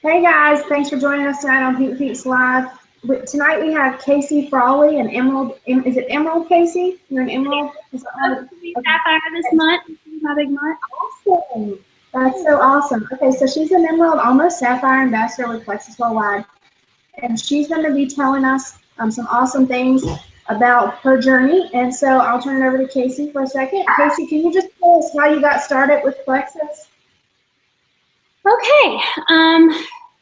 Hey guys, thanks for joining us tonight on Pink Peeps Live. Tonight we have Casey Frawley and Emerald. Is it Emerald, Casey? You're an Emerald? Is that right? Okay. Sapphire this month. This is my big month. Awesome. That's so awesome. Okay, so she's an Emerald, almost Sapphire ambassador with Plexus Worldwide, and she's going to be telling us some awesome things about her journey. And so I'll turn it over to Casey for a second. Casey, can you just tell us how you got started with Plexus? Okay,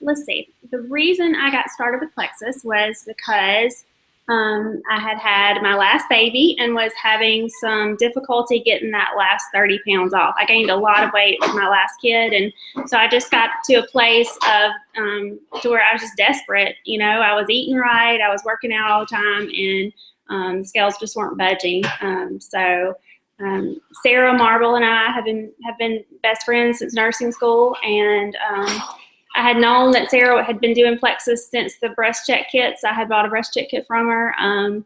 let's see. The reason I got started with Plexus was because I had had my last baby and was having some difficulty getting that last 30 pounds off. I gained a lot of weight with my last kid, and so I just got to a place of to where I was just desperate. You know, I was eating right, I was working out all the time, and the scales just weren't budging. Sarah Marble and I have been best friends since nursing school, and I had known that Sarah had been doing Plexus since the breast check kits. I had bought a breast check kit from her. And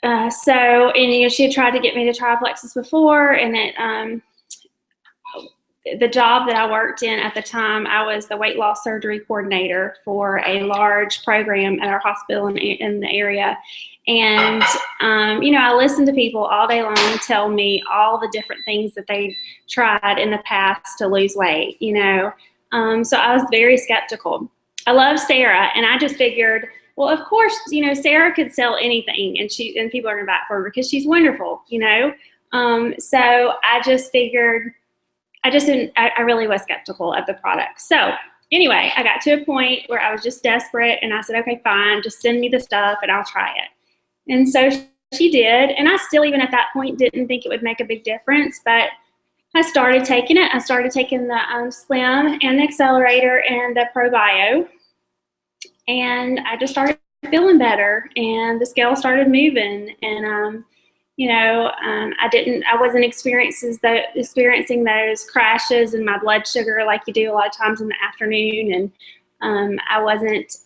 you know, she had tried to get me to try Plexus before, and the job that I worked in at the time, I was the weight loss surgery coordinator for a large program at our hospital in the area. And, you know, I listened to people all day long tell me all the different things that they tried in the past to lose weight, you know. So I was very skeptical. I love Sarah, and I just figured, well, of course, you know, Sarah could sell anything, and people are going to buy it for her because she's wonderful, you know. So I just figured, I really was skeptical of the product. So anyway, I got to a point where I was just desperate, and I said, okay, fine, just send me the stuff and I'll try it. And so she did, and I still, even at that point, didn't think it would make a big difference, but I started taking it. I started taking the Slim and the Accelerator and the ProBio, and I just started feeling better, and the scale started moving, and you know, I wasn't experiencing those crashes in my blood sugar like you do a lot of times in the afternoon, and I wasn't,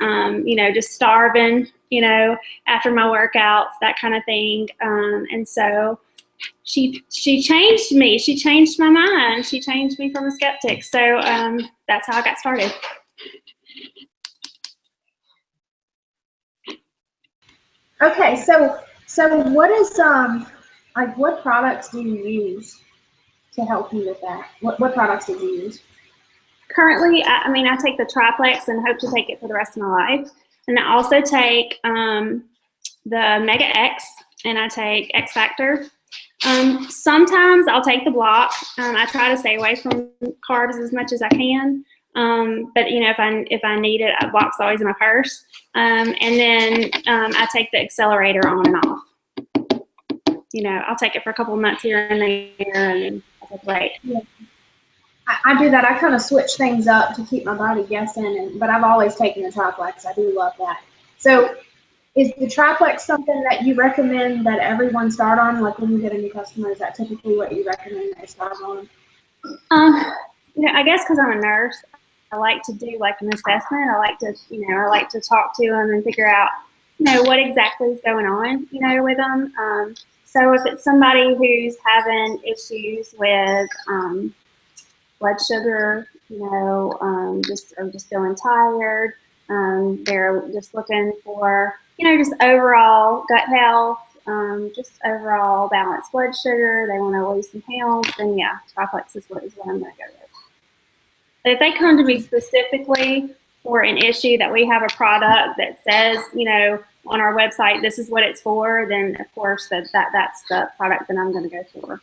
you know, just starving, you know, after my workouts, that kind of thing, and so she changed me. She changed my mind. She changed me from a skeptic. So that's how I got started. Okay, so what is like, what products do you use to help you with that? What products did you use? Currently, I mean, I take the Triplex and hope to take it for the rest of my life. And I also take the Mega X, and I take X Factor. Sometimes I'll take the block. I try to stay away from carbs as much as I can. But you know, if I need it, a block's always in my purse. And then I take the Accelerator on and off. You know, I'll take it for a couple of months here and there, and then I'll take a break. Yeah. I do that. I kind of switch things up to keep my body guessing, but I've always taken the Triplex. I do love that. So is the Triplex something that you recommend that everyone start on? Like when you get a new customer, is that typically what you recommend they start on? You know, I guess because I'm a nurse, I like to do like an assessment. I like to, you know, I like to talk to them and figure out, you know, what exactly is going on, you know, with them. So if it's somebody who's having issues with blood sugar, you know, just feeling tired, they're just looking for, you know, just overall gut health, just overall balanced blood sugar. They want to lose some pounds, then yeah, Triplex is what I'm going to go with. But if they come to me specifically for an issue that we have a product that says, you know, on our website, this is what it's for, then of course that's the product that I'm going to go for.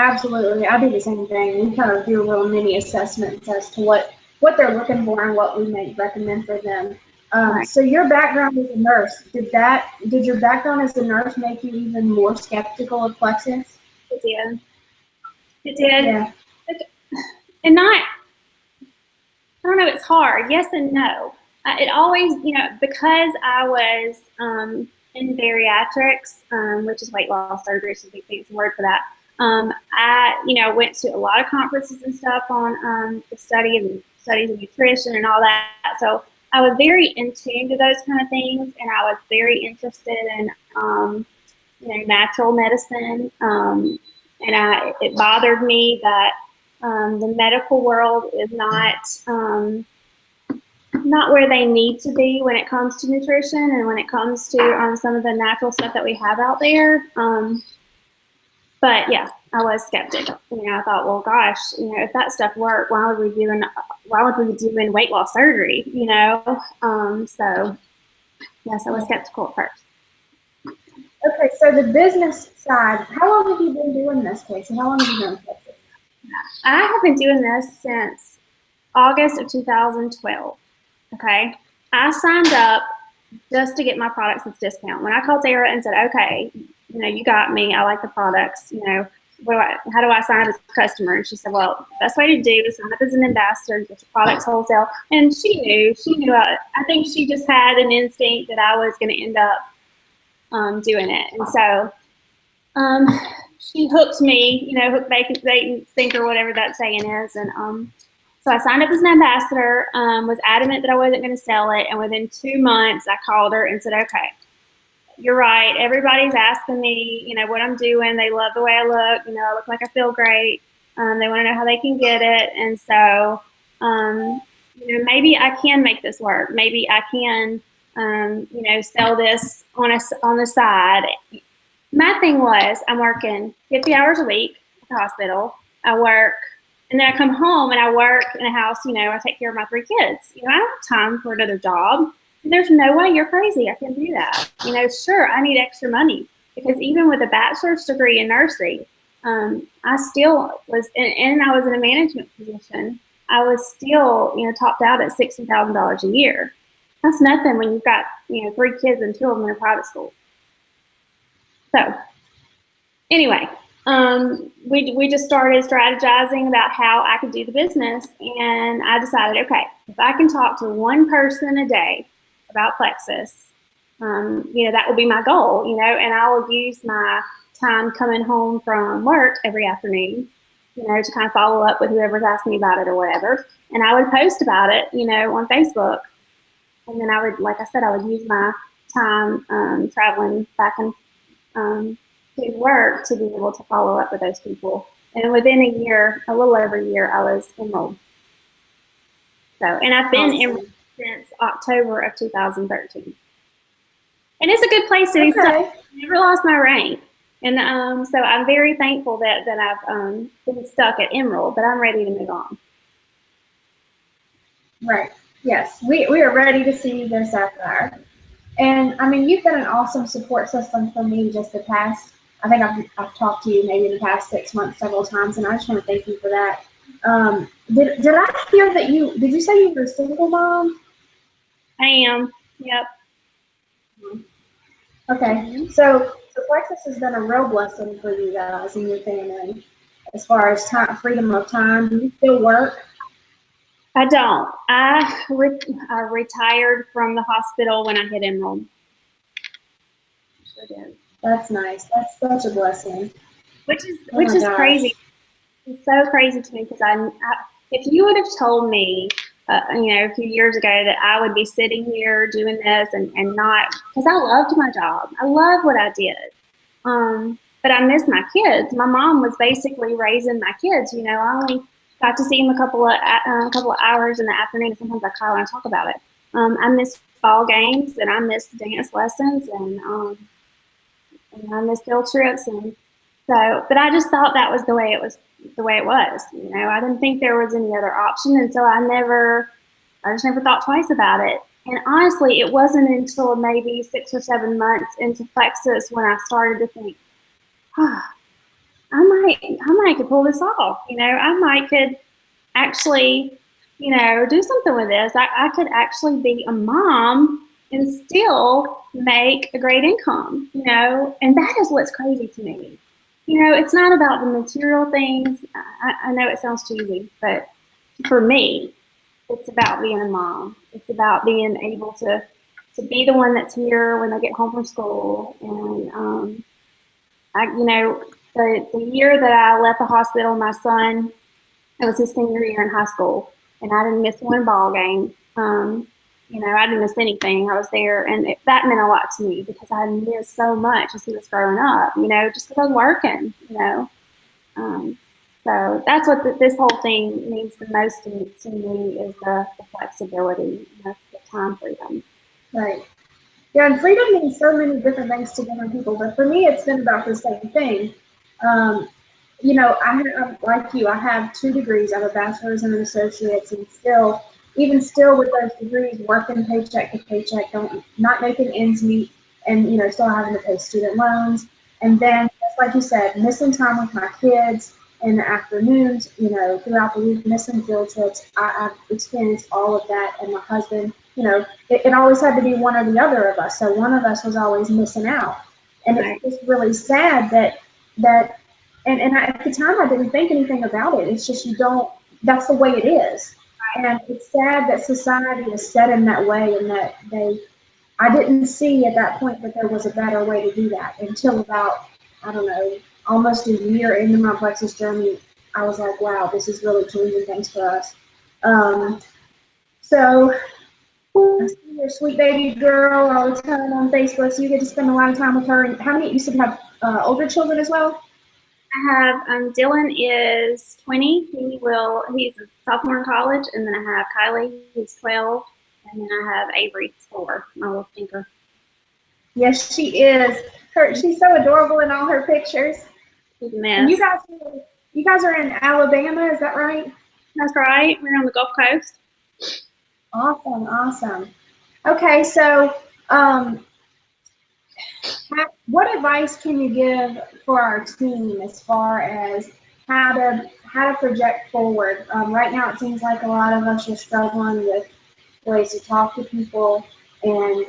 Absolutely. I do the same thing. We kind of do a little mini assessments as to what they're looking for and what we may recommend for them. Right. So your background as a nurse, did your background as a nurse make you even more skeptical of Plexus? It did. It did. Yeah. And not, I don't know, it's hard. Yes and no. It always, you know, because I was in bariatrics, which is weight loss surgery, so big fancy word for that. I, you know, went to a lot of conferences and stuff on the studies of nutrition and all that. So I was very in tune to those kind of things, and I was very interested in, you know, natural medicine. And it bothered me that The medical world is not where they need to be when it comes to nutrition and when it comes to some of the natural stuff that we have out there. But yeah, I was skeptical. I thought, well, gosh, if that stuff worked, why would we be doing weight loss surgery? So yes, I was skeptical at first. Okay, so the business side, how long have you been doing this, Casey? How long have you been Texas? I have been doing this since August of 2012. Okay, I signed up just to get my products with discount. When I called Sarah and said, okay, you got me, I like the products, how do I sign up as a customer? And she said, well, the best way to do is sign up as an ambassador, get your products wholesale. And she knew, I think she just had an instinct that I was going to end up doing it. And so she hooked me, hook, bait, sinker, whatever that saying is. And so I signed up as an ambassador, was adamant that I wasn't going to sell it. And within 2 months, I called her and said, okay, you're right. Everybody's asking me, what I'm doing. They love the way I look. I look like I feel great. They want to know how they can get it. And so, maybe I can make this work. Maybe I can, sell this on the side. My thing was, I'm working 50 hours a week at the hospital. I work, and then I come home and I work in a house, I take care of my 3 kids. I don't have time for another job. There's no way, you're crazy, I can do that. Sure, I need extra money because even with a bachelor's degree in nursing, I still was, and I was in a management position, I was still, topped out at $60,000 a year. That's nothing when you've got, 3 kids and 2 of them in private school. So anyway, we just started strategizing about how I could do the business, and I decided, okay, if I can talk to one person a day about Plexus, that will be my goal, and I will use my time coming home from work every afternoon, to kind of follow up with whoever's asking me about it or whatever. And I would post about it, on Facebook. And then I would, like I said, I would use my time traveling back and to work to be able to follow up with those people. And within a year, a little over a year, I was enrolled. So, and I've been enrolled since October of 2013. And it's a good place to be stuck. I never lost my rank. And so I'm very thankful that I've been stuck at Emerald, but I'm ready to move on. Right. Yes. We are ready to see you go Sapphire. And I mean, you've been an awesome support system for me just the past, I think I've talked to you maybe in the past 6 months several times, and I just want to thank you for that. Did I hear that did you say you were a single mom? I am. Yep. Okay. So Plexus has been a real blessing for you guys and your family as far as freedom of time. Do you still work? I don't. I retired from the hospital when I hit enrolled. Sure did. That's nice. That's such a blessing. Which is crazy. It's so crazy to me because if you would have told me, a few years ago that I would be sitting here doing this and not, because I loved my job. I love what I did. But I miss my kids. My mom was basically raising my kids. I only got to see them a couple of hours in the afternoon. Sometimes I cry when I talk about it. I miss ball games and I miss dance lessons and I miss field trips and so. But I just thought that was the way it was. I didn't think there was any other option, and so I just never thought twice about it. And honestly, it wasn't until maybe 6 or 7 months into Plexus when I started to think, I might could pull this off. I might could actually, do something with this. I could actually be a mom and still make a great income, and that is what's crazy to me. It's not about the material things. I know it sounds cheesy, but for me, it's about being a mom. It's about being able to be the one that's here when they get home from school. And, the year that I left the hospital, my son, it was his senior year in high school, and I didn't miss one ball game. I didn't miss anything. I was there, and that meant a lot to me because I missed so much as he was growing up, just because I was working, So that's what this whole thing means the most to me is the flexibility, the time freedom. Right. Yeah, and freedom means so many different things to different people, but for me, it's been about the same thing. Um, like you, I have 2 degrees. I have a bachelor's and an associate's, and even still with those degrees, working paycheck to paycheck, not making ends meet, and still having to pay student loans. And then, just like you said, missing time with my kids in the afternoons, throughout the week, missing field trips. I've experienced all of that, and my husband, it always had to be one or the other of us. So one of us was always missing out, and Right. it's just really sad that at the time, I didn't think anything about it. It's just that's the way it is. And it's sad that society is set in that way, and that I didn't see at that point that there was a better way to do that until about, I don't know, almost a year into my Plexus journey. I was like, wow, this is really changing things for us. So I see your sweet baby girl all the time on Facebook, so you get to spend a lot of time with her. And how many, you said you have older children as well? I have Dylan is 20. He's a sophomore in college, and then I have Kylie, who's 12, and then I have Avery, 4, my little thinker. Yes, she is. She's so adorable in all her pictures. She's a mess. And you guys are in Alabama, is that right? That's right. We're on the Gulf Coast. Awesome. Okay, so what advice can you give for our team as far as how to project forward? Right now, it seems like a lot of us are struggling with ways to talk to people and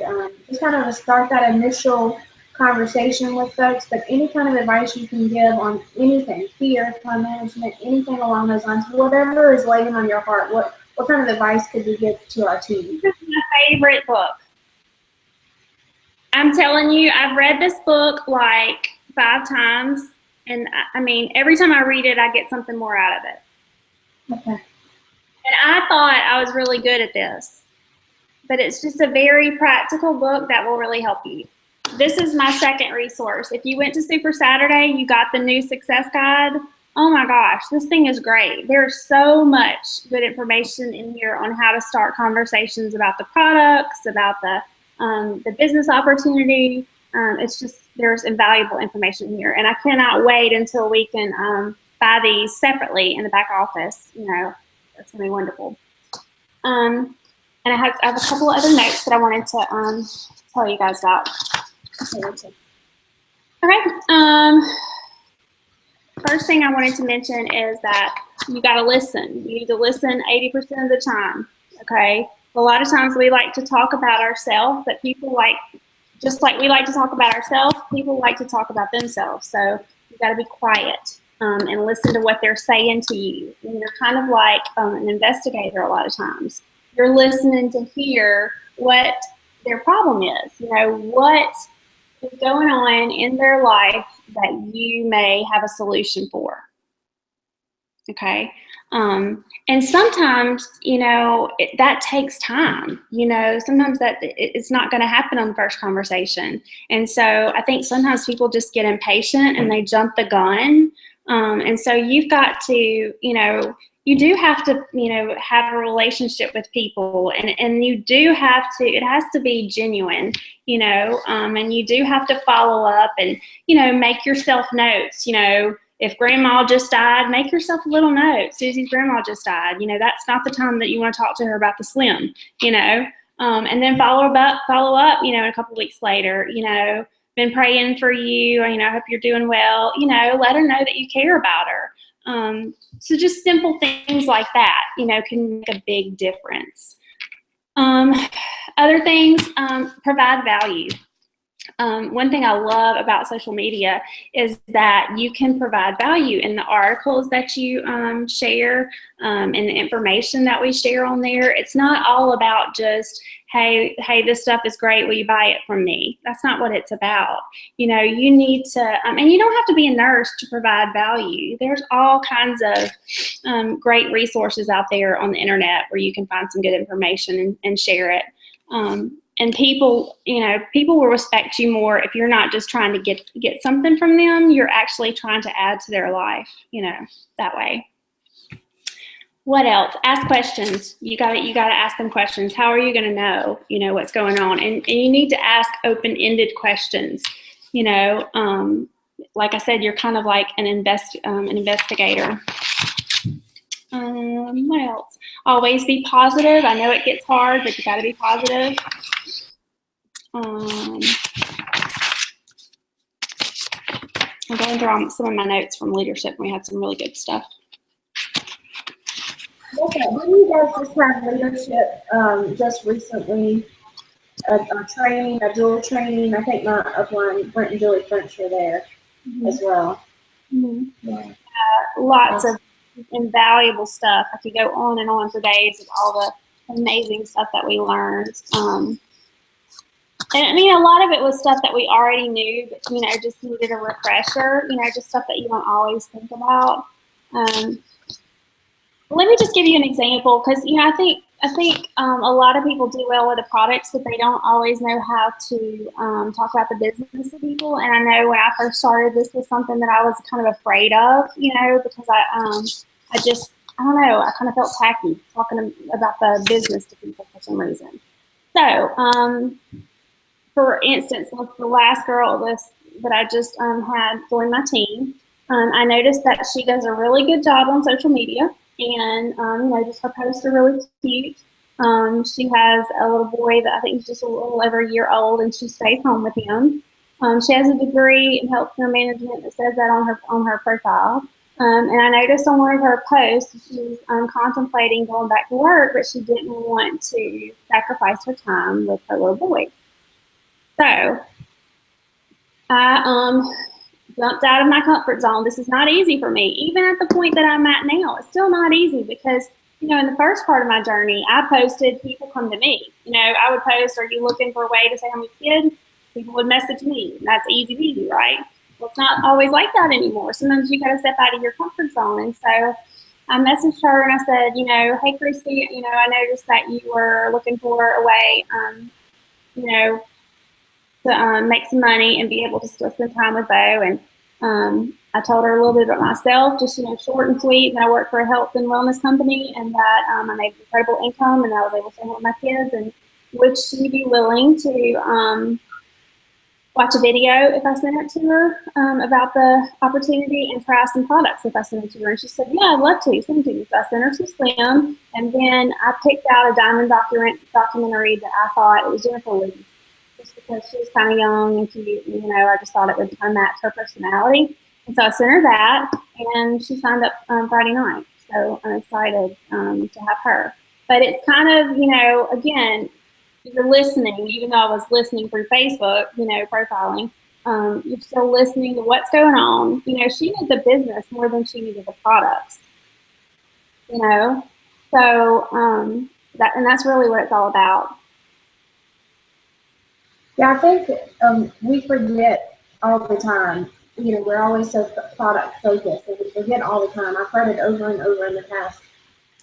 just kind of start that initial conversation with folks. But any kind of advice you can give on anything, fear, time management, anything along those lines, whatever is laying on your heart, what kind of advice could you give to our team? This is my favorite book. I'm telling you, I've read this book like 5 times, and I mean, every time I read it, I get something more out of it. Okay. And I thought I was really good at this, but it's just a very practical book that will really help you. This is my second resource. If you went to Super Saturday, you got the new success guide. Oh my gosh, this thing is great. There's so much good information in here on how to start conversations about the products, about the business opportunity. It's just, there's invaluable information here. And I cannot wait until we can buy these separately in the back office. It's going to be wonderful. And I have a couple of other notes that I wanted to tell you guys about. Okay. First thing I wanted to mention is that you got to listen. You need to listen 80% of the time. Okay. A lot of times we like to talk about ourselves, but people just like we like to talk about ourselves, people like to talk about themselves. So you got to be quiet and listen to what they're saying to you. And you're kind of like an investigator a lot of times. You're listening to hear what their problem is. What is going on in their life that you may have a solution for. Okay. And sometimes, that takes time. Sometimes that it's not going to happen on the first conversation. And so I think sometimes people just get impatient and they jump the gun. And so you've got to, you do have to, have a relationship with people, and you do have to, it has to be genuine, and you do have to follow up and, make yourself notes, If grandma just died, make yourself a little note. Susie's grandma just died. That's not the time that you want to talk to her about the slim, and then follow up, a couple weeks later, been praying for you. I hope you're doing well. Let her know that you care about her. So just simple things like that, can make a big difference. Other things, provide value. One thing I love about social media is that you can provide value in the articles that you share and the information that we share on there. It's not all about just, hey, this stuff is great, will you buy it from me? That's not what it's about. You need to, and you don't have to be a nurse to provide value. There's all kinds of great resources out there on the internet where you can find some good information and share it. and people, people will respect you more if you're not just trying to get something from them. You're actually trying to add to their life, that way. What else? Ask questions. You got to ask them questions. How are you going to know, what's going on? And you need to ask open-ended questions. Like I said, you're kind of like an investigator. What else? Always be positive. I know it gets hard, but you got to be positive. I'm going through some of my notes from leadership. We had some really good stuff. Okay, didn't you guys just have leadership just recently? A training, a dual training. I think my upline, Brent and Julie French, were there as well. Yeah. Lots of invaluable stuff. I could go on and on for days with all the amazing stuff that we learned. And I mean, a lot of it was stuff that we already knew, but just needed a refresher. Just stuff that you don't always think about. Let me just give you an example, because I think a lot of people do well with the products, but they don't always know how to talk about the business to people. And I know when I first started, this was something that I was kind of afraid of, because I don't know, I kind of felt tacky talking about the business to people for some reason. So, for instance, with the last girl that I just had join my team, I noticed that she does a really good job on social media. And, just her posts are really cute. She has a little boy that I think is just a little over a year old, and she stays home with him. She has a degree in healthcare management that says that on her profile. And I noticed on one of her posts, she's contemplating going back to work, but she didn't want to sacrifice her time with her little boy. So I jumped out of my comfort zone. This is not easy for me. Even at the point that I'm at now, it's still not easy because, in the first part of my journey, I posted, people come to me. I would post, are you looking for a way to say how many kids? People would message me. That's easy peasy, right? Well, it's not always like that anymore. Sometimes you got to step out of your comfort zone. And so I messaged her and I said, hey, Christy, I noticed that you were looking for a way, to make some money and be able to still spend time with Bo. And I told her a little bit about myself, just, short and sweet, that I work for a health and wellness company and that I made incredible income and I was able to stay home with my kids. And would she be willing to watch a video if I sent it to her about the opportunity and try some products if I sent it to her? And she said, yeah, I'd love to. Send it to me. So I sent her some Slim, and then I picked out a diamond documentary that I thought it was Jennifer Lee. Just because she was kind of young and cute, and, I just thought it would kind of match her personality. And so I sent her that, and she signed up Friday night. So I'm excited to have her. But it's kind of, again, you're listening, even though I was listening through Facebook, profiling, you're still listening to what's going on. She needed the business more than she needed the products, So that's really what it's all about. Yeah, I think we forget all the time. We're always so product focused, and we forget all the time. I've heard it over and over in the past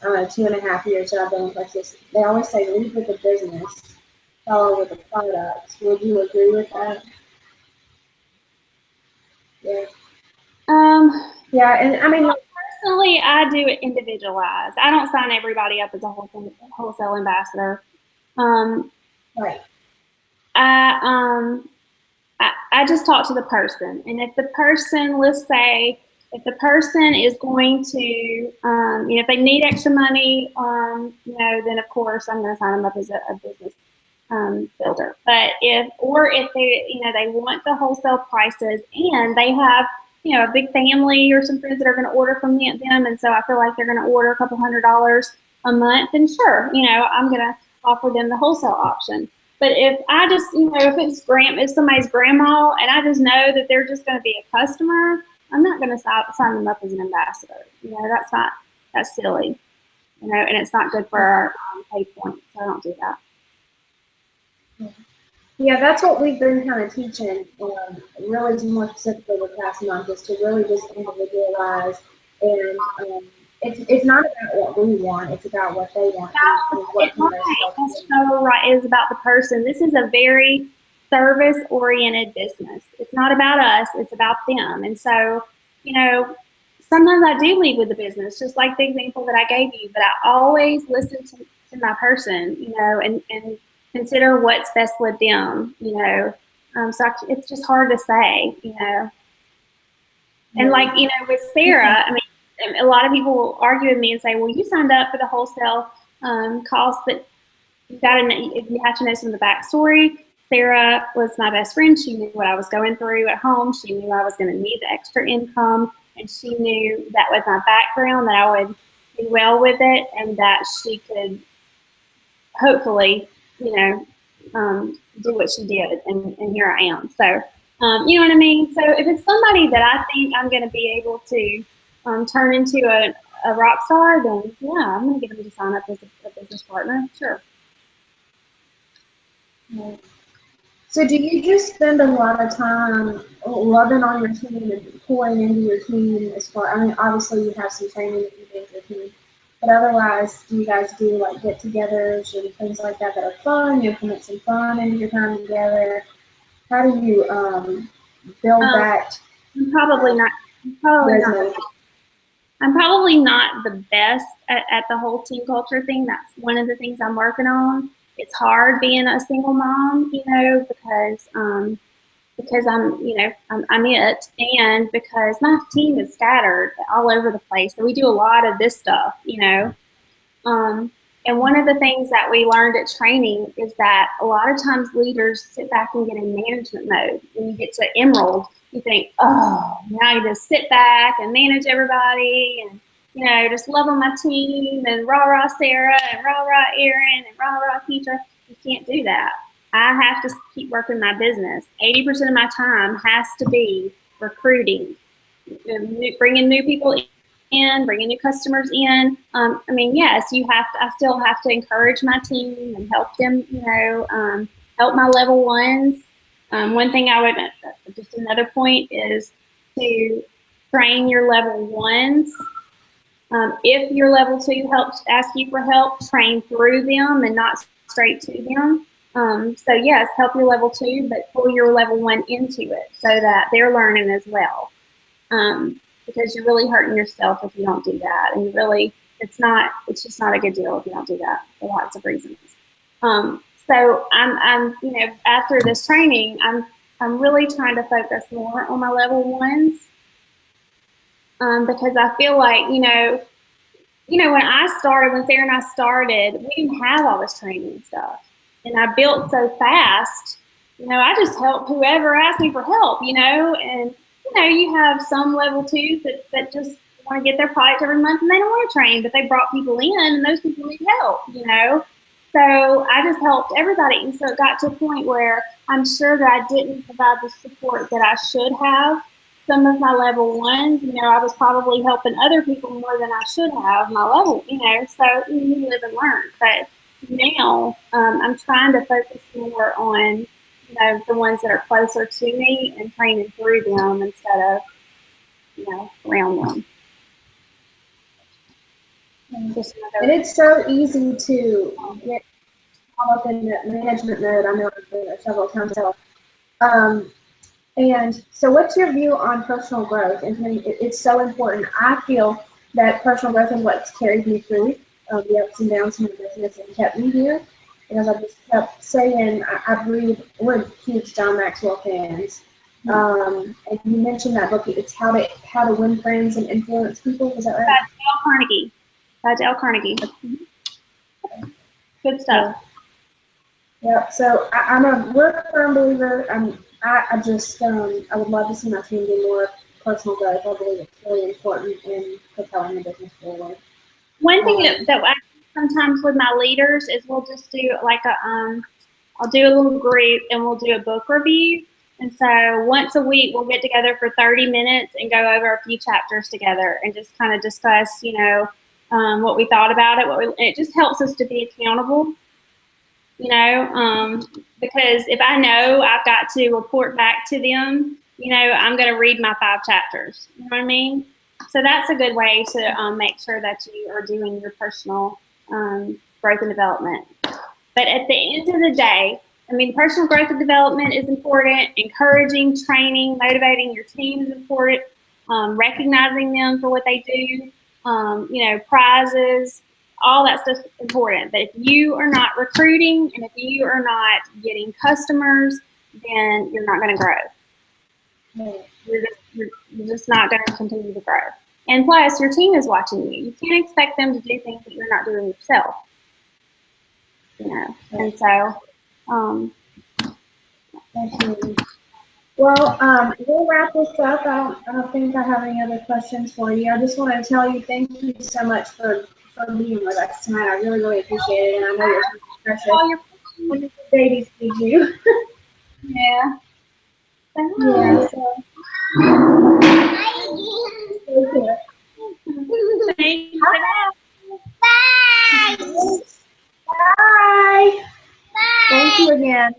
2.5 years that I've been in Texas. They always say, lead with the business, follow with the products. Would you agree with that? Yeah. Yeah, and I mean, personally, I do it individualized. I don't sign everybody up as a wholesale ambassador. Right. I just talk to the person, and if the person, let's say, if the person is going to, if they need extra money, then of course I'm going to sign them up as a business builder. But if they, they want the wholesale prices, and they have, a big family or some friends that are going to order from them, and so I feel like they're going to order a couple $100 a month, then sure, I'm going to offer them the wholesale option. But if I just, if somebody's grandma and I just know that they're just going to be a customer, I'm not going to sign them up as an ambassador. That's silly, and it's not good for our pay point, so I don't do that. Yeah, that's what we've been kind of teaching, really more specifically the past month, is to really just individualize and it's not about what we want, it's about what they want and what can most Right. help That's them. so right. It is about the person. This is a very service-oriented business. It's not about us. It's about them. And so, sometimes I do lead with the business, just like the example that I gave you. But I always listen to my person, and consider what's best with them. It's just hard to say. And like, with Sarah, I mean, a lot of people will argue with me and say, well, you signed up for the wholesale cost, but you have to know some of the backstory. Sarah was my best friend. She knew what I was going through at home. She knew I was going to need the extra income, and she knew that with my background that I would do well with it, and that she could hopefully, do what she did, and here I am. So, you know what I mean? So if it's somebody that I think I'm going to be able to turn into a rock star, then yeah, I'm going to get them to sign up as a business partner. Sure. So do you just spend a lot of time loving on your team and pouring into your team as far, I mean, obviously you have some training that you do with your team, but otherwise, do you guys do like get-togethers and things like that are fun? You implement some fun into your time together. How do you build that I'm probably not. resonance? I'm probably not the best at the whole team culture thing. That's one of the things I'm working on. It's hard being a single mom, because I'm it, and because my team is scattered all over the place. So we do a lot of this stuff. Um, and one of the things that we learned at training is that a lot of times leaders sit back and get in management mode. When you get to Emerald, you think, oh, now I just sit back and manage everybody and, just love on my team and rah-rah Sarah and rah-rah Erin and rah-rah Keisha. You can't do that. I have to keep working my business. 80% of my time has to be recruiting, bringing new people in, bringing new customers in. I mean, yes, I still have to encourage my team and help them, help my level ones. One thing just another point is to train your level ones. If your level two helps ask you for help, train through them and not straight to them. So yes, help your level two, but pull your level one into it so that they're learning as well. Because you're really hurting yourself if you don't do that, and it's just not a good deal if you don't do that for lots of reasons. So I'm after this training, I'm really trying to focus more on my level ones, because I feel like when Sarah and I started, we didn't have all this training stuff, and I built so fast. I just helped whoever asked me for help, and you have some level twos that just want to get their product every month and they don't want to train, but they brought people in and those people need help. So I just helped everybody, and so it got to a point where I'm sure that I didn't provide the support that I should have. Some of my level ones, I was probably helping other people more than I should have my level, so you live and learn. But now I'm trying to focus more on, the ones that are closer to me and training through them instead of, around them. And it's so easy to get caught up in that management mode. I know I've been there several times. And so what's your view on personal growth? And it's so important. I feel that personal growth is what's carried me through the ups and downs in my business and kept me here. Because I just kept saying, we're huge John Maxwell fans. And you mentioned that book, it's How to Win Friends and Influence People. Is that right? That's Dale Carnegie. That's Dale Carnegie. Good stuff. Yep. So we're a firm believer. I would love to see my team do more personal growth. I believe it's really important in propelling the business forward. One thing that I sometimes with my leaders is we'll just do like I'll do a little group and we'll do a book review. And so once a week we'll get together for 30 minutes and go over a few chapters together and just kind of discuss, what we thought about it. And it just helps us to be accountable. Because if I know I've got to report back to them, I'm going to read my 5 chapters. You know what I mean? So that's a good way to make sure that you are doing your personal growth and development. But at the end of the day, I mean, personal growth and development is important. Encouraging, training, motivating your team is important. Recognizing them for what they do, prizes, all that stuff is important. But if you are not recruiting and if you are not getting customers, then you're not going to grow. You're just not going to continue to grow. And plus, your team is watching you. You can't expect them to do things that you're not doing yourself. And so, well, we'll wrap this up. I don't think I have any other questions for you. I just want to tell you thank you so much for being with us tonight. I really, really appreciate it, and I know you're precious. all your When the babies feed you. yeah. Yeah. So. Thank you. Bye. Bye. Thank you again.